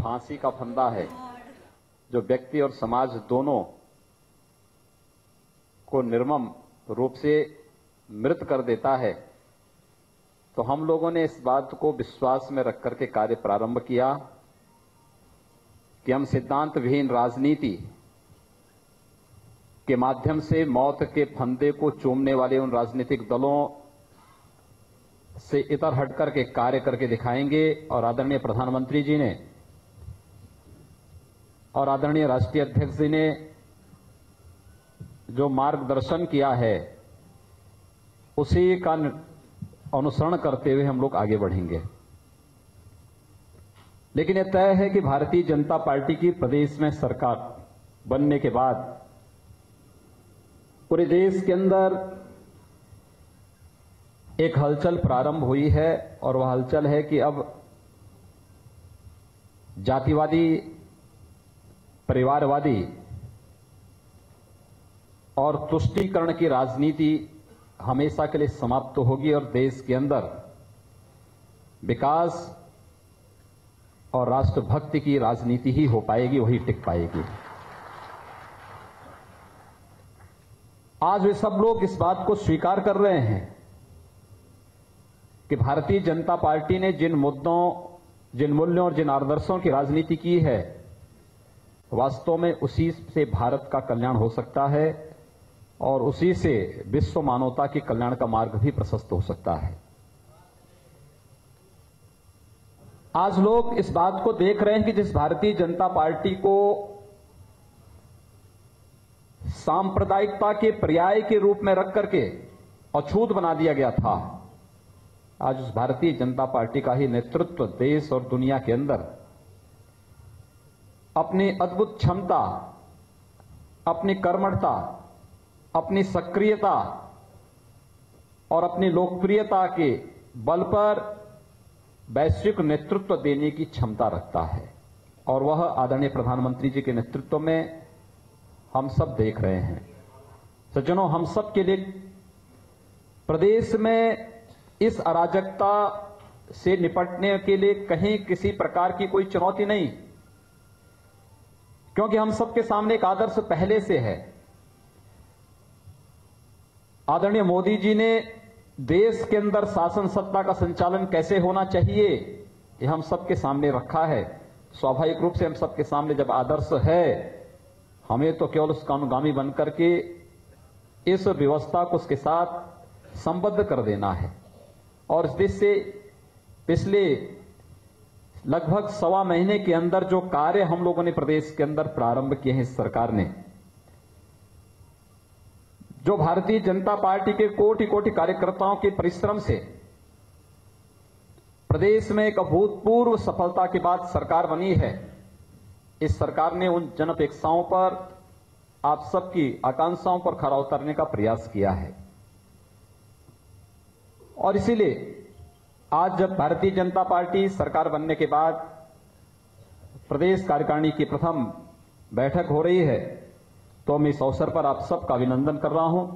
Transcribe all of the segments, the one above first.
फांसी का फंदा है जो व्यक्ति और समाज दोनों को निर्मम रूप से मृत कर देता है, तो हम लोगों ने इस बात को विश्वास में रख करके कार्य प्रारंभ किया कि हम सिद्धांत विहीन राजनीति के माध्यम से मौत के फंदे को चूमने वाले उन राजनीतिक दलों से इतर हट करके कार्य करके दिखाएंगे। और आदरणीय प्रधानमंत्री जी ने और आदरणीय राष्ट्रीय अध्यक्ष जी ने जो मार्गदर्शन किया है उसी का अनुसरण करते हुए हम लोग आगे बढ़ेंगे। लेकिन यह तय है कि भारतीय जनता पार्टी की प्रदेश में सरकार बनने के बाद पूरे देश के अंदर एक हलचल प्रारंभ हुई है, और वह हलचल है कि अब जातिवादी, परिवारवादी और तुष्टीकरण की राजनीति हमेशा के लिए समाप्त होगी और देश के अंदर विकास और राष्ट्रभक्ति की राजनीति ही हो पाएगी, वही टिक पाएगी। आज वे सब लोग इस बात को स्वीकार कर रहे हैं कि भारतीय जनता पार्टी ने जिन मुद्दों, जिन मूल्यों और जिन आदर्शों की राजनीति की है, वास्तव में उसी से भारत का कल्याण हो सकता है और उसी से विश्व मानवता के कल्याण का मार्ग भी प्रशस्त हो सकता है। आज लोग इस बात को देख रहे हैं कि जिस भारतीय जनता पार्टी को सांप्रदायिकता के पर्याय के रूप में रख करके अछूत बना दिया गया था, आज उस भारतीय जनता पार्टी का ही नेतृत्व देश और दुनिया के अंदर अपनी अद्भुत क्षमता, अपनी कर्मठता, अपनी सक्रियता और अपनी लोकप्रियता के बल पर वैश्विक नेतृत्व देने की क्षमता रखता है। और वह आदरणीय प्रधानमंत्री जी के नेतृत्व में हम सब देख रहे हैं। सज्जनों, हम सब के लिए प्रदेश में इस अराजकता से निपटने के लिए कहीं किसी प्रकार की कोई चुनौती नहीं, क्योंकि हम सबके सामने एक आदर्श पहले से है। आदरणीय मोदी जी ने देश के अंदर शासन सत्ता का संचालन कैसे होना चाहिए, ये हम सबके सामने रखा है। स्वाभाविक रूप से हम सबके सामने जब आदर्श है, हमें तो केवल उसका अनुगामी बनकर के इस व्यवस्था को उसके साथ संबद्ध कर देना है। और इस देश से पिछले लगभग 1.25 महीने के अंदर जो कार्य हम लोगों ने प्रदेश के अंदर प्रारंभ किए हैं, इस सरकार ने, जो भारतीय जनता पार्टी के कोटि कोटि कार्यकर्ताओं के परिश्रम से प्रदेश में एक अभूतपूर्व सफलता के बाद सरकार बनी है, इस सरकार ने उन जन अपेक्षाओं पर, आप सबकी आकांक्षाओं पर खरा उतरने का प्रयास किया है। और इसीलिए आज जब भारतीय जनता पार्टी सरकार बनने के बाद प्रदेश कार्यकारिणी की प्रथम बैठक हो रही है, तो मैं इस अवसर पर आप सबका अभिनंदन कर रहा हूं।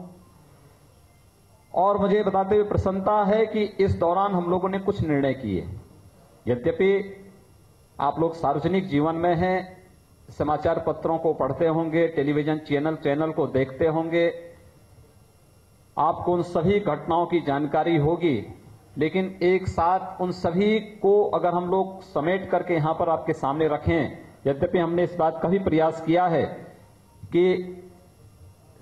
और मुझे बताते हुए प्रसन्नता है कि इस दौरान हम लोगों ने कुछ निर्णय किए। यद्यपि आप लोग सार्वजनिक जीवन में हैं, समाचार पत्रों को पढ़ते होंगे, टेलीविजन चैनल को देखते होंगे, आपको उन सभी घटनाओं की जानकारी होगी, लेकिन एक साथ उन सभी को अगर हम लोग समेट करके यहां पर आपके सामने रखें, यद्यपि हमने इस बात का भी प्रयास किया है कि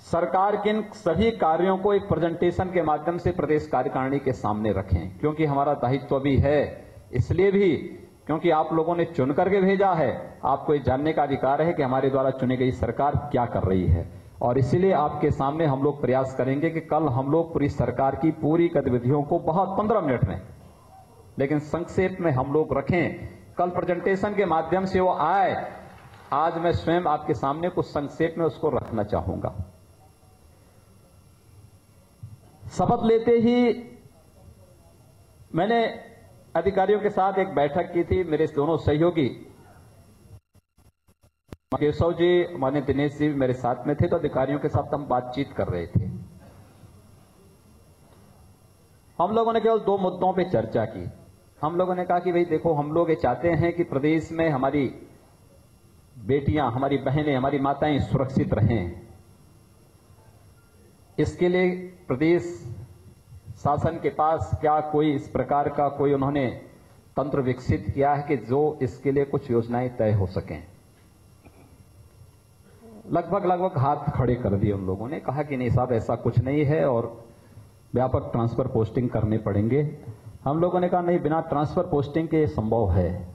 सरकार के इन सभी कार्यों को एक प्रेजेंटेशन के माध्यम से प्रदेश कार्यकारिणी के सामने रखें, क्योंकि हमारा दायित्व भी है। इसलिए भी क्योंकि आप लोगों ने चुन करके भेजा है, आपको ये जानने का अधिकार है कि हमारे द्वारा चुनी गई सरकार क्या कर रही है। और इसीलिए आपके सामने हम लोग प्रयास करेंगे कि कल हम लोग पूरी सरकार की पूरी गतिविधियों को बहुत 15 मिनट में, लेकिन संक्षेप में हम लोग रखें। कल प्रेजेंटेशन के माध्यम से वो आए, आज मैं स्वयं आपके सामने कुछ संक्षेप में उसको रखना चाहूंगा। शपथ लेते ही मैंने अधिकारियों के साथ एक बैठक की थी। मेरे दोनों सहयोगी केशव जी, माननीय दिनेश जी मेरे साथ में थे, तो अधिकारियों के साथ हम बातचीत कर रहे थे। हम लोगों ने केवल 2 मुद्दों पे चर्चा की। हम लोगों ने कहा कि भाई देखो, हम लोग ये चाहते हैं कि प्रदेश में हमारी बेटियां, हमारी बहनें, हमारी माताएं सुरक्षित रहें। इसके लिए प्रदेश शासन के पास क्या कोई इस प्रकार का कोई उन्होंने तंत्र विकसित किया है कि जो इसके लिए कुछ योजनाएं तय हो सकें? लगभग हाथ खड़े कर दिए उन लोगों ने, कहा कि नहीं साहब ऐसा कुछ नहीं है और व्यापक ट्रांसफर पोस्टिंग करने पड़ेंगे। हम लोगों ने कहा नहीं, बिना ट्रांसफर पोस्टिंग के संभव है।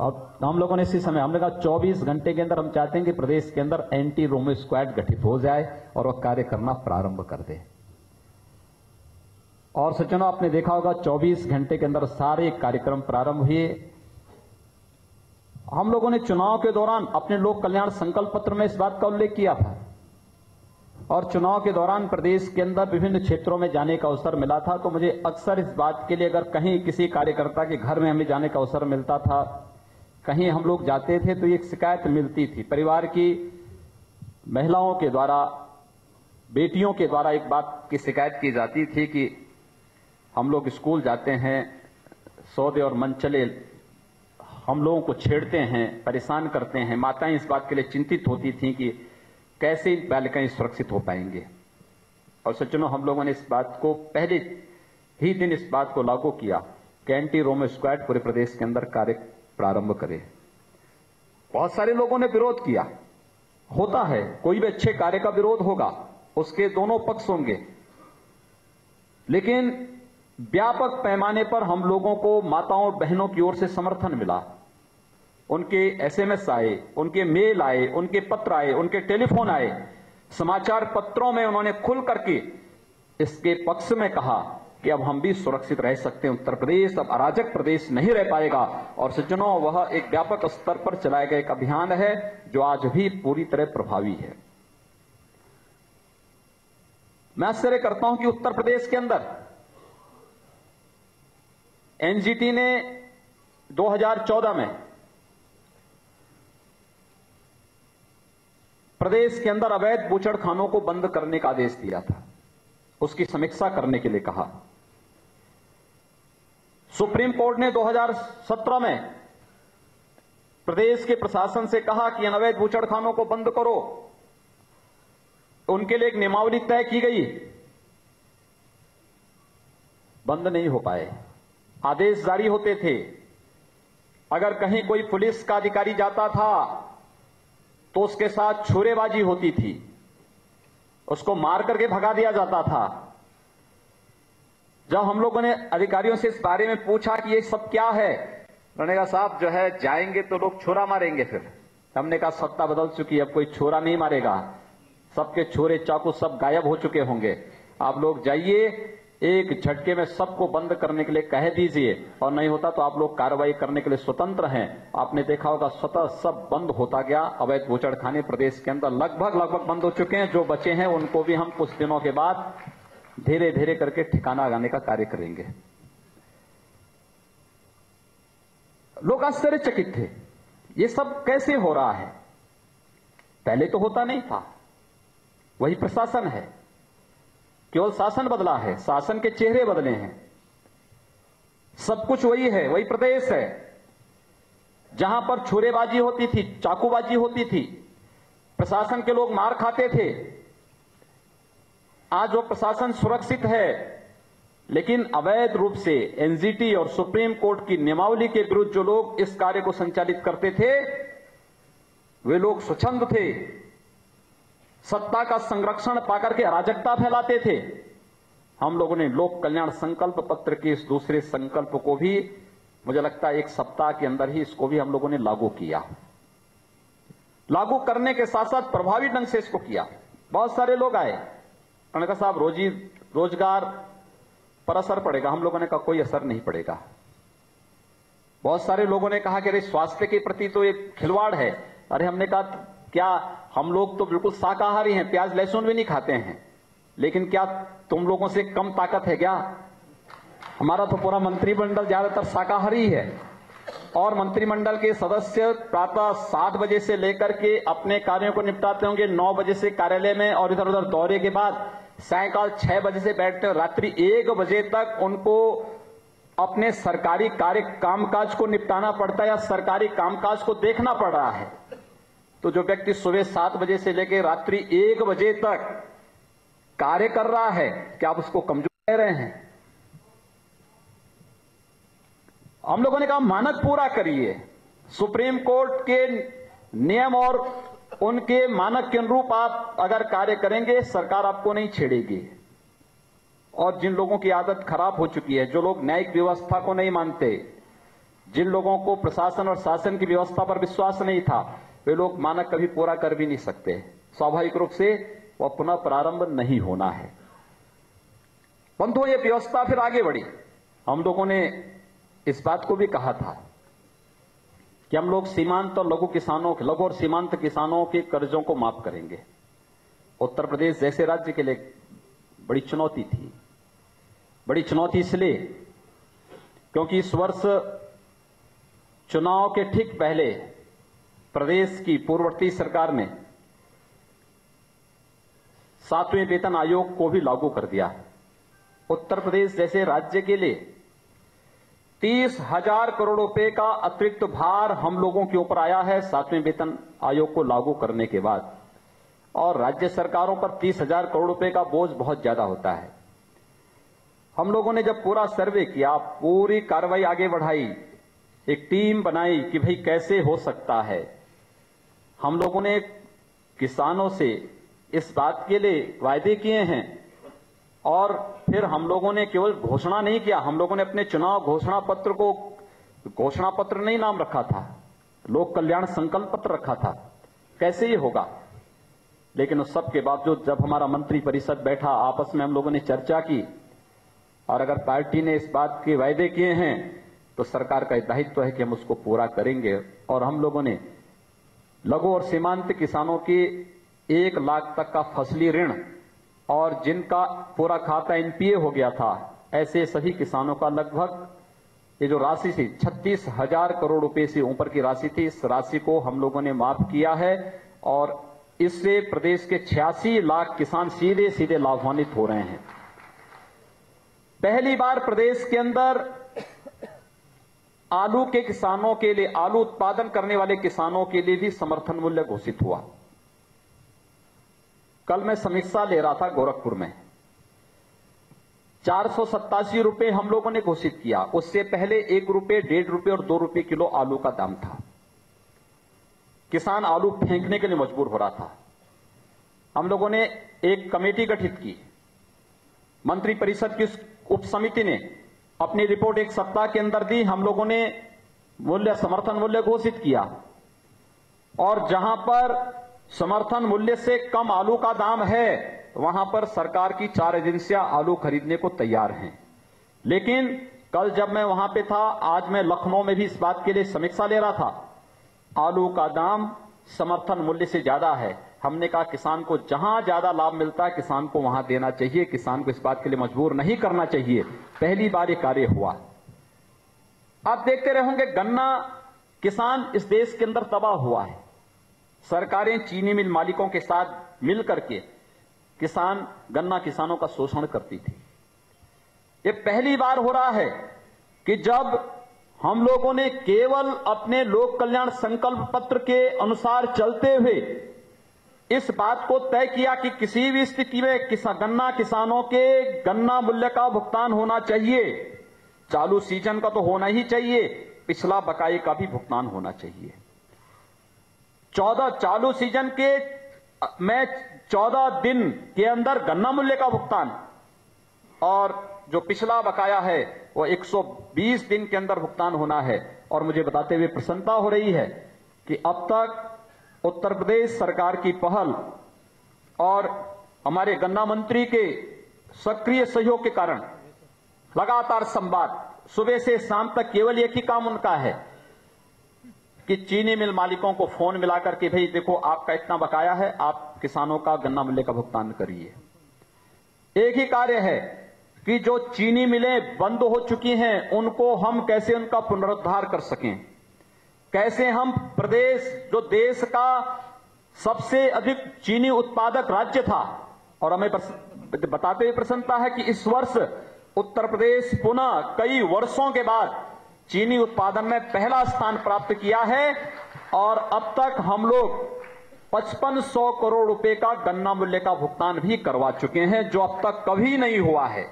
और हम लोगों ने इसी समय हमने कहा 24 घंटे के अंदर हम चाहते हैं कि प्रदेश के अंदर एंटी रोमो स्क्वाड गठित हो जाए और वह कार्य करना प्रारंभ कर दे। और सज्जनों, आपने देखा होगा 24 घंटे के अंदर सारे कार्यक्रम प्रारंभ हुए। हम लोगों ने चुनाव के दौरान अपने लोक कल्याण संकल्प पत्र में इस बात का उल्लेख किया था और चुनाव के दौरान प्रदेश के अंदर विभिन्न क्षेत्रों में जाने का अवसर मिला था। तो मुझे अक्सर इस बात के लिए, अगर कहीं किसी कार्यकर्ता के घर में हमें जाने का अवसर मिलता था, कहीं हम लोग जाते थे, तो एक शिकायत मिलती थी परिवार की महिलाओं के द्वारा, बेटियों के द्वारा एक बात की शिकायत की जाती थी कि हम लोग स्कूल जाते हैं, सौदे और मनचले हम लोगों को छेड़ते हैं, परेशान करते हैं। माताएं इस बात के लिए चिंतित होती थीं कि कैसे बालिकाएं सुरक्षित हो पाएंगे। और सज्जनों, हम लोगों ने इस बात को पहले ही दिन इस बात को लागू किया कि एंटी रोमो स्क्वाड पूरे प्रदेश के अंदर कार्य प्रारंभ करे। बहुत सारे लोगों ने विरोध किया, होता है, कोई भी अच्छे कार्य का विरोध होगा, उसके दोनों पक्ष होंगे, लेकिन व्यापक पैमाने पर हम लोगों को माताओं और बहनों की ओर से समर्थन मिला। उनके एसएमएस आए, उनके मेल आए, उनके पत्र आए, उनके टेलीफोन आए, समाचार पत्रों में उन्होंने खुल करके इसके पक्ष में कहा कि अब हम भी सुरक्षित रह सकते हैं, उत्तर प्रदेश अब अराजक प्रदेश नहीं रह पाएगा। और सज्जनों, वह एक व्यापक स्तर पर चलाया गया एक अभियान है जो आज भी पूरी तरह प्रभावी है। मैं आश्चर्य करता हूं कि उत्तर प्रदेश के अंदर एनजीटी ने 2014 में प्रदेश के अंदर अवैध बूचड़खानों को बंद करने का आदेश दिया था, उसकी समीक्षा करने के लिए कहा। सुप्रीम कोर्ट ने 2017 में प्रदेश के प्रशासन से कहा कि इन अवैध बूचड़खानों को बंद करो। उनके लिए एक नियमावली तय की गई, बंद नहीं हो पाए, आदेश जारी होते थे। अगर कहीं कोई पुलिस का अधिकारी जाता था तो उसके साथ छुरेबाजी होती थी, उसको मार करके भगा दिया जाता था। जब हम लोगों ने अधिकारियों से इस बारे में पूछा कि ये सब क्या है, उन्होंने कहा साहब जो है जाएंगे तो लोग छोरा मारेंगे। फिर हमने कहा सत्ता बदल चुकी है, अब कोई छोरा नहीं मारेगा, सबके छोरे चाकू सब गायब हो चुके होंगे। आप लोग जाइए, एक झटके में सबको बंद करने के लिए कह दीजिए, और नहीं होता तो आप लोग कार्रवाई करने के लिए स्वतंत्र हैं। आपने देखा होगा स्वतः सब बंद होता गया। अवैध बूचड़खाने प्रदेश के अंदर लगभग बंद हो चुके हैं। जो बचे हैं उनको भी हम कुछ दिनों के बाद धीरे धीरे करके ठिकाना लगाने का कार्य करेंगे। लोग आश्चर्यचकित थे, ये सब कैसे हो रहा है, पहले तो होता नहीं था। वही प्रशासन है, केवल शासन बदला है, शासन के चेहरे बदले हैं, सब कुछ वही है, वही प्रदेश है। जहां पर छुरेबाजी होती थी, चाकूबाजी होती थी, प्रशासन के लोग मार खाते थे, आज वो प्रशासन सुरक्षित है। लेकिन अवैध रूप से एनजीटी और सुप्रीम कोर्ट की नियमावली के विरुद्ध जो लोग इस कार्य को संचालित करते थे, वे लोग स्वच्छंद थे, सत्ता का संरक्षण पाकर के अराजकता फैलाते थे। हम लोगों ने लोक कल्याण संकल्प पत्र के इस दूसरे संकल्प को भी, मुझे लगता है 1 सप्ताह के अंदर ही इसको भी हम लोगों ने लागू किया। लागू करने के साथ साथ प्रभावी ढंग से इसको किया। बहुत सारे लोग आए, उन्होंने कहा साहब रोजगार पर असर पड़ेगा। हम लोगों ने कहा कोई असर नहीं पड़ेगा। बहुत सारे लोगों ने कहा कि अरे स्वास्थ्य के प्रति तो एक खिलवाड़ है। अरे हमने कहा क्या हम लोग तो बिल्कुल शाकाहारी हैं, प्याज लहसुन भी नहीं खाते हैं, लेकिन क्या तुम लोगों से कम ताकत है क्या? हमारा तो पूरा मंत्रिमंडल ज्यादातर शाकाहारी है और मंत्रिमंडल के सदस्य प्रातः 7 बजे से लेकर के अपने कार्यों को निपटाते होंगे, 9 बजे से कार्यालय में और इधर उधर दौरे के बाद सायंकाल 6 बजे से बैठते रात्रि 1 बजे तक उनको अपने सरकारी कार्य कामकाज को निपटाना पड़ता है या सरकारी कामकाज को देखना पड़ रहा है, तो जो व्यक्ति सुबह 7 बजे से लेकर रात्रि 1 बजे तक कार्य कर रहा है, क्या आप उसको कमजोर कह रहे हैं? हम लोगों ने कहा मानक पूरा करिए, सुप्रीम कोर्ट के नियम और उनके मानक के अनुरूप आप अगर कार्य करेंगे सरकार आपको नहीं छेड़ेगी। और जिन लोगों की आदत खराब हो चुकी है, जो लोग न्यायिक व्यवस्था को नहीं मानते, जिन लोगों को प्रशासन और शासन की व्यवस्था पर विश्वास नहीं था, वे लोग मानक कभी पूरा कर भी नहीं सकते। स्वाभाविक रूप से वह पुनः प्रारंभ नहीं होना है। परंतु ये व्यवस्था फिर आगे बढ़ी। हम लोगों ने इस बात को भी कहा था कि हम लोग सीमांत और लघु और सीमांत किसानों के कर्जों को माफ करेंगे। उत्तर प्रदेश जैसे राज्य के लिए बड़ी चुनौती थी। बड़ी चुनौती इसलिए क्योंकि इस वर्ष चुनाव के ठीक पहले प्रदेश की पूर्ववर्ती सरकार ने 7वें वेतन आयोग को भी लागू कर दिया। उत्तर प्रदेश जैसे राज्य के लिए 30,000 करोड़ रुपए का अतिरिक्त भार हम लोगों के ऊपर आया है 7वें वेतन आयोग को लागू करने के बाद। और राज्य सरकारों पर 30,000 करोड़ रुपए का बोझ बहुत ज्यादा होता है। हम लोगों ने जब पूरा सर्वे किया, पूरी कार्रवाई आगे बढ़ाई, एक टीम बनाई कि भाई कैसे हो सकता है। हम लोगों ने किसानों से इस बात के लिए वायदे किए हैं और फिर हम लोगों ने केवल घोषणा नहीं किया, हम लोगों ने अपने चुनाव घोषणा पत्र को घोषणा पत्र नहीं नाम रखा था, लोक कल्याण संकल्प पत्र रखा था। कैसे ये होगा? लेकिन उस सब के बावजूद जब हमारा मंत्री परिषद बैठा, आपस में हम लोगों ने चर्चा की और अगर पार्टी ने इस बात के वायदे किए हैं तो सरकार का दायित्व है कि हम उसको पूरा करेंगे। और हम लोगों ने लघु और सीमांत किसानों के 1 लाख तक का फसली ऋण और जिनका पूरा खाता एनपीए हो गया था, ऐसे सभी किसानों का लगभग ये जो राशि थी 36,000 करोड़ रुपए से ऊपर की राशि थी, इस राशि को हम लोगों ने माफ किया है और इससे प्रदेश के 86 लाख किसान सीधे सीधे लाभान्वित हो रहे हैं। पहली बार प्रदेश के अंदर आलू के किसानों के लिए, आलू उत्पादन करने वाले किसानों के लिए भी समर्थन मूल्य घोषित हुआ। कल मैं समीक्षा ले रहा था गोरखपुर में, 487 रुपए हम लोगों ने घोषित किया। उससे पहले 1 रुपए, 1.5 रुपए और 2 रुपए किलो आलू का दाम था। किसान आलू फेंकने के लिए मजबूर हो रहा था। हम लोगों ने एक कमेटी गठित की, मंत्री परिषद की उप समिति ने अपनी रिपोर्ट 1 सप्ताह के अंदर दी। हम लोगों ने समर्थन मूल्य घोषित किया और जहां पर समर्थन मूल्य से कम आलू का दाम है वहां पर सरकार की 4 एजेंसियां आलू खरीदने को तैयार हैं। लेकिन कल जब मैं वहां पे था, आज मैं लखनऊ में भी इस बात के लिए समीक्षा ले रहा था, आलू का दाम समर्थन मूल्य से ज्यादा है। हमने कहा किसान को जहां ज्यादा लाभ मिलता है किसान को वहां देना चाहिए, किसान को इस बात के लिए मजबूर नहीं करना चाहिए। पहली बार ये कार्य हुआ। आप देखते रहोगे गन्ना किसान इस देश के अंदर तबाह हुआ है। सरकारें चीनी मिल मालिकों के साथ मिलकर के गन्ना किसानों का शोषण करती थी। ये पहली बार हो रहा है कि जब हम लोगों ने केवल अपने लोक कल्याण संकल्प पत्र के अनुसार चलते हुए इस बात को तय किया कि किसी भी स्थिति में गन्ना किसानों के गन्ना मूल्य का भुगतान होना चाहिए। चालू सीजन का तो होना ही चाहिए, पिछला बकाये का भी भुगतान होना चाहिए। 14 चालू सीजन के में 14 दिन के अंदर गन्ना मूल्य का भुगतान और जो पिछला बकाया है वो 120 दिन के अंदर भुगतान होना है। और मुझे बताते हुए प्रसन्नता हो रही है कि अब तक उत्तर प्रदेश सरकार की पहल और हमारे गन्ना मंत्री के सक्रिय सहयोग के कारण लगातार संवाद, सुबह से शाम तक केवल एक ही काम उनका है कि चीनी मिल मालिकों को फोन मिलाकर के भाई देखो आपका इतना बकाया है, आप किसानों का गन्ना मूल्य का भुगतान करिए। एक ही कार्य है कि जो चीनी मिलें बंद हो चुकी हैं उनको हम कैसे उनका पुनरुद्धार कर सकें, कैसे हम प्रदेश जो देश का सबसे अधिक चीनी उत्पादक राज्य था और हमें बताते हुए प्रसन्नता है कि इस वर्ष उत्तर प्रदेश पुनः कई वर्षों के बाद चीनी उत्पादन में पहला स्थान प्राप्त किया है और अब तक हम लोग 5500 करोड़ रुपए का गन्ना मूल्य का भुगतान भी करवा चुके हैं, जो अब तक कभी नहीं हुआ है।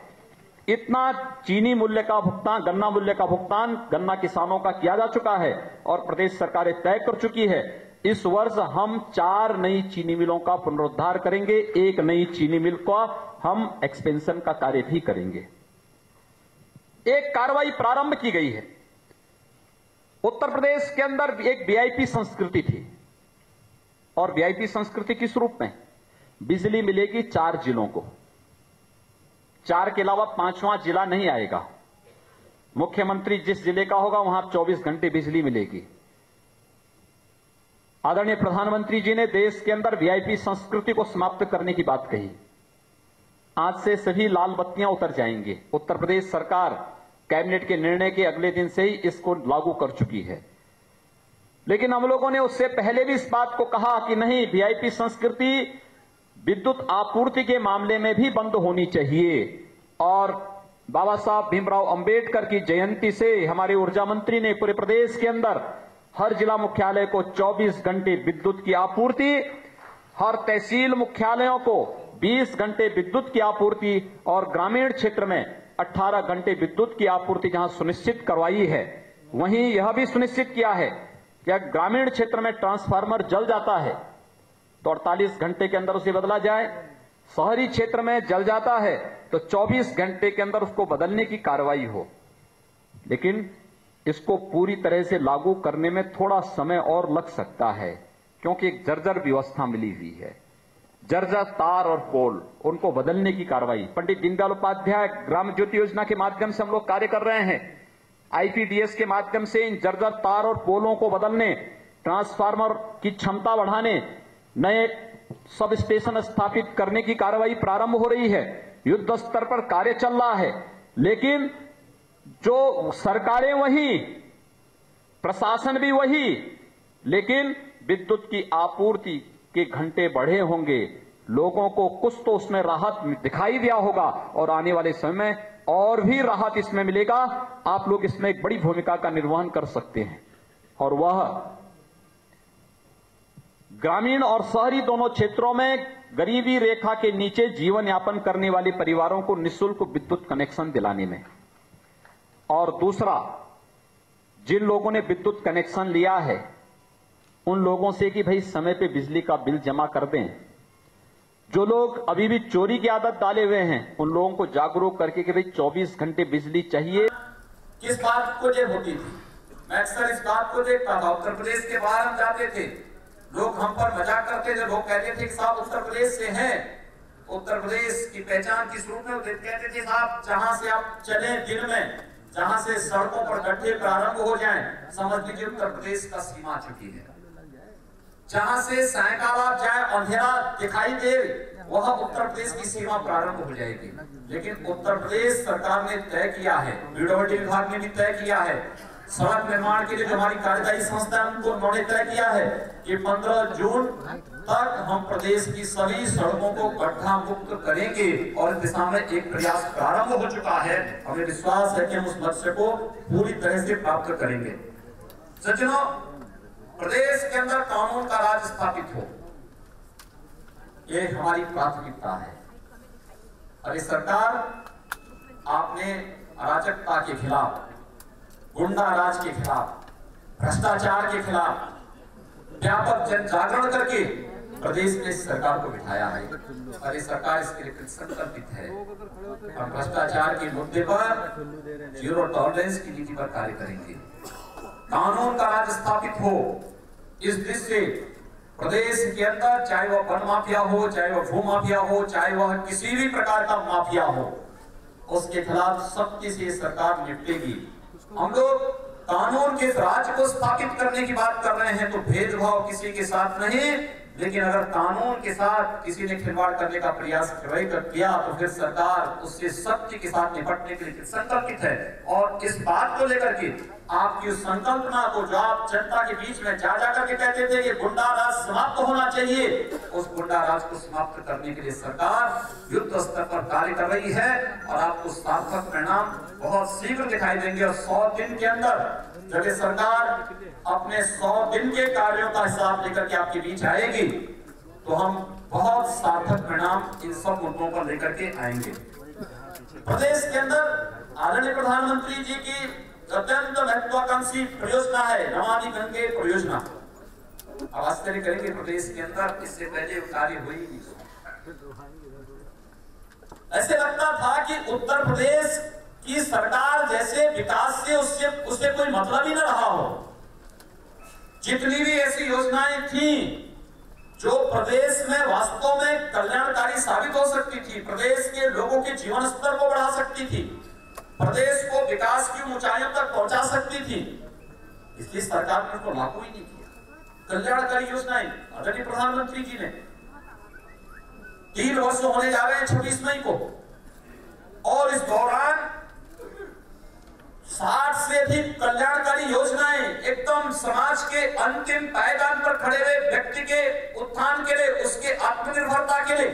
इतना चीनी मूल्य का भुगतान, गन्ना मूल्य का भुगतान गन्ना किसानों का किया जा चुका है और प्रदेश सरकारें तय कर चुकी है। इस वर्ष हम 4 नई चीनी मिलों का पुनरुद्धार करेंगे, 1 नई चीनी मिल का हम एक्सपेंशन का कार्य भी करेंगे। एक कार्रवाई प्रारंभ की गई है। उत्तर प्रदेश के अंदर एक वीआईपी संस्कृति थी और वीआईपी संस्कृति किस रूप में? बिजली मिलेगी 4 जिलों को, 4 के अलावा 5वां जिला नहीं आएगा। मुख्यमंत्री जिस जिले का होगा वहां 24 घंटे बिजली मिलेगी। आदरणीय प्रधानमंत्री जी ने देश के अंदर वीआईपी संस्कृति को समाप्त करने की बात कही। आज से सभी लाल बत्तियां उतर जाएंगी। उत्तर प्रदेश सरकार कैबिनेट के निर्णय के अगले दिन से ही इसको लागू कर चुकी है। लेकिन हम लोगों ने उससे पहले भी इस बात को कहा कि नहीं, वीआईपी संस्कृति विद्युत आपूर्ति के मामले में भी बंद होनी चाहिए। और बाबा साहब भीमराव अंबेडकर की जयंती से हमारे ऊर्जा मंत्री ने पूरे प्रदेश के अंदर हर जिला मुख्यालय को 24 घंटे विद्युत की आपूर्ति, हर तहसील मुख्यालयों को 20 घंटे विद्युत की आपूर्ति और ग्रामीण क्षेत्र में 18 घंटे विद्युत की आपूर्ति जहां सुनिश्चित करवाई है, वहीं यह भी सुनिश्चित किया है कि अगर ग्रामीण क्षेत्र में ट्रांसफार्मर जल जाता है तो 48 घंटे के अंदर उसे बदला जाए। शहरी क्षेत्र में जल जाता है तो 24 घंटे के अंदर उसको बदलने की कार्रवाई हो। लेकिन इसको पूरी तरह से लागू करने में थोड़ा समय और लग सकता है, क्योंकि एक जर्जर व्यवस्था मिली हुई है। जर्जर तार और पोल, उनको बदलने की कार्रवाई पंडित दीनदयाल उपाध्याय ग्राम ज्योति योजना के माध्यम से हम लोग कार्य कर रहे हैं। आईपीडीएस के माध्यम से इन जर्जर तार और पोलों को बदलने, ट्रांसफार्मर की क्षमता बढ़ाने, नए सब स्टेशन स्थापित करने की कार्रवाई प्रारंभ हो रही है। युद्ध स्तर पर कार्य चल रहा है। लेकिन जो सरकारें वही, प्रशासन भी वही, लेकिन विद्युत की आपूर्ति के घंटे बढ़े होंगे। लोगों को कुछ तो उसमें राहत दिखाई दिया होगा और आने वाले समय में और भी राहत इसमें मिलेगा। आप लोग इसमें एक बड़ी भूमिका का निर्वहन कर सकते हैं और वह ग्रामीण और शहरी दोनों क्षेत्रों में गरीबी रेखा के नीचे जीवन यापन करने वाले परिवारों को निःशुल्क विद्युत कनेक्शन दिलाने में। और दूसरा, जिन लोगों ने विद्युत कनेक्शन लिया है उन लोगों से कि भाई समय पे बिजली का बिल जमा कर दें। जो लोग अभी भी चोरी की आदत डाले हुए हैं उन लोगों को जागरूक करके कि भाई 24 घंटे बिजली चाहिए। किस बात को जब होती थी, मैं अक्सर इस बात को देखता था। उत्तर प्रदेश के बाहर हम जाते थे, लोग हम पर मजाक करते थे। लोग कहते थे कि साहब उत्तर प्रदेश से हैं, उत्तर प्रदेश की पहचान किस रूप में कहते थे साहब, जहां से आप चले दिन में, जहां से सड़कों पर गड्ढे प्रारंभ हो जाएं, समझ लीजिए उत्तर प्रदेश का सीमा चुकी है। जहां से सायकाल आप जाए, अंधेरा दिखाई दे, वह उत्तर प्रदेश की सीमा प्रारंभ हो जाएगी। लेकिन उत्तर प्रदेश सरकार ने तय किया है, पीडब्ल्यूडी विभाग ने भी तय किया है, सड़क निर्माण के लिए जो हमारी कार्यदायी संस्था है उन्होंने तय किया है कि 15 जून तक हम प्रदेश की सभी सड़कों को गड्ढा मुक्त करेंगे और इस दिशा में एक प्रयास प्रारंभ हो चुका है। हमें विश्वास है कि हम उस लक्ष्य को पूरी तरह से प्राप्त करेंगे। सज्जनों, प्रदेश के अंदर कानून का राज स्थापित हो, ये हमारी प्राथमिकता है। और इस सरकार आपने अराजकता के खिलाफ, गुंडा राज के खिलाफ, भ्रष्टाचार के खिलाफ व्यापक जन जागरण करके प्रदेश में इस सरकार को बिठाया है और इस सरकार इसके लिए संकल्पित है। और भ्रष्टाचार के मुद्दे पर जीरो टॉलरेंस की नीति पर कार्य करेंगे। कानून का राज स्थापित हो, इस दृष्टि से प्रदेश के अंदर चाहे वह वन माफिया हो, चाहे वह भू माफिया हो, चाहे वह किसी भी प्रकार का माफिया हो, उसके खिलाफ सख्ती से सरकार निपटेगी। हम लोग कानून के राज को स्थापित करने की बात कर रहे हैं तो भेदभाव किसी के साथ नहीं, लेकिन अगर कानून के साथ किसी ने खिलवाड़ करने का प्रयास किया तो फिर सरकार उससे सख्ती के साथ निपटने के लिए संकल्पित है। और इस बात को लेकर के आपकी उस संकल्पना को जो आप जनता के बीच में जा करके कहते थे कि गुंडा राज समाप्त होना चाहिए, उस गुंडा राज को समाप्त करने के लिए सरकार युद्ध स्तर पर कार्य कर रही है और आपको सार्थक परिणाम बहुत शीघ्र दिखाई देंगे। और 100 दिन के अंदर जब ये सरकार अपने 100 दिन के कार्यों का हिसाब लेकर के आपके बीच आएगी तो हम बहुत सार्थक परिणाम इन सब मुद्दों पर लेकर के आएंगे। प्रदेश के अंदर आदरणीय प्रधानमंत्री जी की अत्यंत महत्वाकांक्षी परियोजना है नमामि गंगे परियोजना। अब आश्चर्य करेंगे, प्रदेश के अंदर इससे पहले कार्य हुई नहीं। ऐसे लगता था कि उत्तर प्रदेश की सरकार जैसे विकास से उससे कोई मतलब ही न रहा हो। जितनी भी ऐसी योजनाएं थी जो प्रदेश में वास्तव में कल्याणकारी साबित हो सकती थी, प्रदेश के लोगों के जीवन स्तर को बढ़ा सकती थी, प्रदेश को विकास की ऊंचाइयों तक पहुंचा सकती थी, इसलिए सरकार ने उसको लागू ही नहीं किया। कल्याणकारी योजनाएं आदरणीय प्रधानमंत्री जी ने 3 वर्ष होने जा रहे हैं 26 मई को, और इस दौरान 60 से अधिक कल्याणकारी योजनाएं एकदम समाज के अंतिम पायदान पर खड़े हुए व्यक्ति के उत्थान के लिए, उसके आत्मनिर्भरता के लिए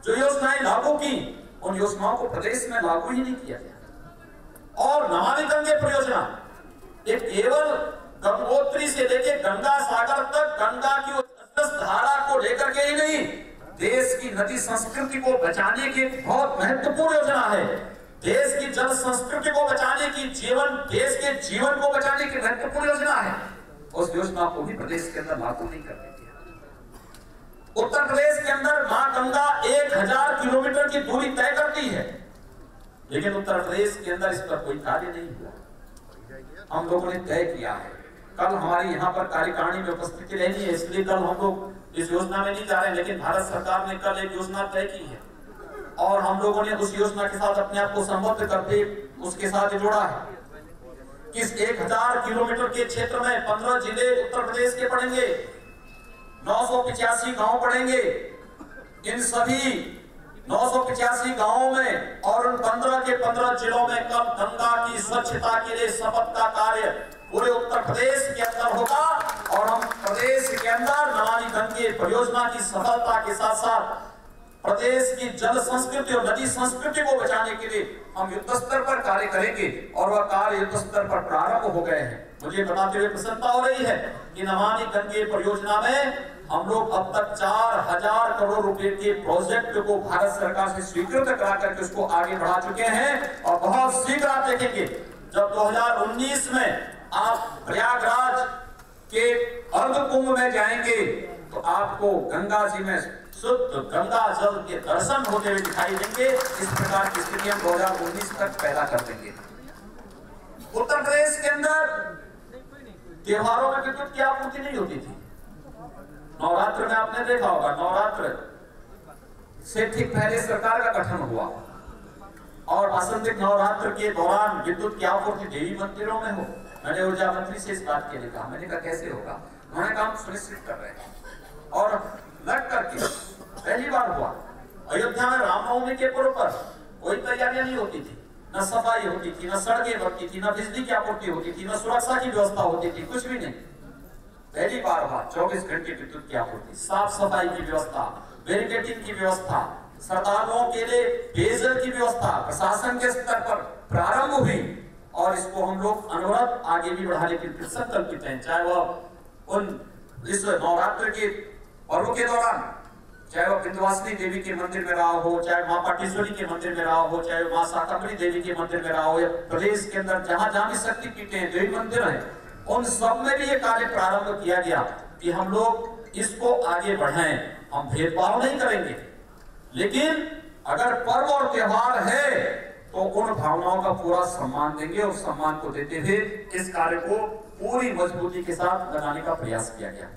जो योजनाएं लागू की, उन योजनाओं को प्रदेश में लागू ही नहीं किया गया। और नमामि गंगे परियोजना एक केवल गंगोत्री से लेकर गंगा सागर तक गंगा की धारा को लेकर के ही नहीं, देश की नदी संस्कृति को बचाने की बहुत महत्वपूर्ण योजना है। देश की जल संस्कृति को बचाने की, देश के जीवन को बचाने की महत्वपूर्ण योजना है। उस योजना को भी प्रदेश के अंदर लागू नहीं करते थे। उत्तर प्रदेश के अंदर मां गंगा 1000 किलोमीटर की दूरी तय करती है, लेकिन उत्तर प्रदेश के अंदर इस पर कोई कार्य नहीं हुआ। हम लोगों ने तय किया है, कल हमारी यहाँ पर कार्यकारिणी में उपस्थिति रहनी है, इसलिए कल हम लोग इस योजना में नहीं जा रहे हैं, लेकिन भारत सरकार ने कल एक योजना तय की है और हम लोगों ने उस योजना के साथ अपने आप को संबद्ध करके उसके साथ जोड़ा है कि इस 1000 किलोमीटर के क्षेत्र में 15 जिले उत्तर प्रदेश के पड़ेंगे, 985 गांव पड़ेंगे। इन सभी 985 गांवों में और उन 15 के 15 जिलों में कल गंगा की स्वच्छता के लिए शपथ का कार्य पूरे उत्तर प्रदेश के अंदर होगा और हम प्रदेश के अंदर नमामि गंगे परियोजना की सफलता के साथ साथ प्रदेश की जल संस्कृति और नदी संस्कृति को बचाने के लिए हम युद्ध स्तर पर कार्य करेंगे और वह कार्य युद्ध स्तर पर प्रारंभ हो गए हैं। मुझे बताते हुए प्रसन्नता हो रही है कि नमामि गंगे परियोजना में हम लोग अब तक 4000 करोड़ रुपए के प्रोजेक्ट को भारत सरकार से स्वीकृत करा करके उसको आगे बढ़ा चुके हैं और बहुत शीघ्र आप देखेंगे जब 2019 में आप प्रयागराज के अर्ध कुंभ में जाएंगे तो आपको गंगा जी में शुद्ध गंगा जल के दर्शन होते हुए दिखाई देंगे। इस प्रकार की स्थिति हम 2019 तक पैदा कर देंगे। उत्तर प्रदेश के अंदर त्योहारों में विद्युत की आपूर्ति नहीं होती थी। नवरात्र में आपने देखा होगा, नवरात्र से ठीक पहले सरकार का गठन हुआ और वासंतिक नवरात्र के दौरान विद्युत की आपूर्ति देवी मंदिरों में हो। मैंने ऊर्जा मंत्री से इस बात के लिए कहा, मैंने कहा कैसे होगा, उन्होंने कहा सुनिश्चित कर रहे हैं और लग करके पहली बार हुआ। अयोध्या में रामनवमी के पर्व पर कोई तैयारियां नहीं होती थी, न सफाई होती थी, न सड़कें बनती थी, न बिजली की आपूर्ति होती थी, न सुरक्षा की व्यवस्था होती थी, कुछ भी नहीं। पहली बार हुआ 24 घंटे विद्युत की आपूर्ति, साफ सफाई की व्यवस्था, बैरिकेडिंग की व्यवस्था, श्रद्धालुओं के लिए पेयजल की व्यवस्था प्रशासन के स्तर पर प्रारंभ हुई और इसको हम लोग अनवरत आगे भी बढ़ाने के लिए संकल्पित हैं। चाहे वह उन इस नवरात्र के पर्व के दौरान, चाहे वह विंध्यवासिनी देवी के मंदिर में रहा हो, चाहे मां पाटेश्वरी के मंदिर में रहा हो, चाहे मां शाकंभरी देवी के मंदिर में रहा हो, या प्रदेश के अंदर जहां जहां भी शक्तिपीठें हैं, देवी मंदिर हैं, उन सब में भी ये कार्य प्रारंभ किया गया कि हम लोग इसको आगे बढ़ाएं। हम भेदभाव नहीं करेंगे, लेकिन अगर पर्व और त्योहार है तो उन भावनाओं का पूरा सम्मान देंगे और सम्मान को देते हुए इस कार्य को पूरी मजबूती के साथ लगाने का प्रयास किया गया।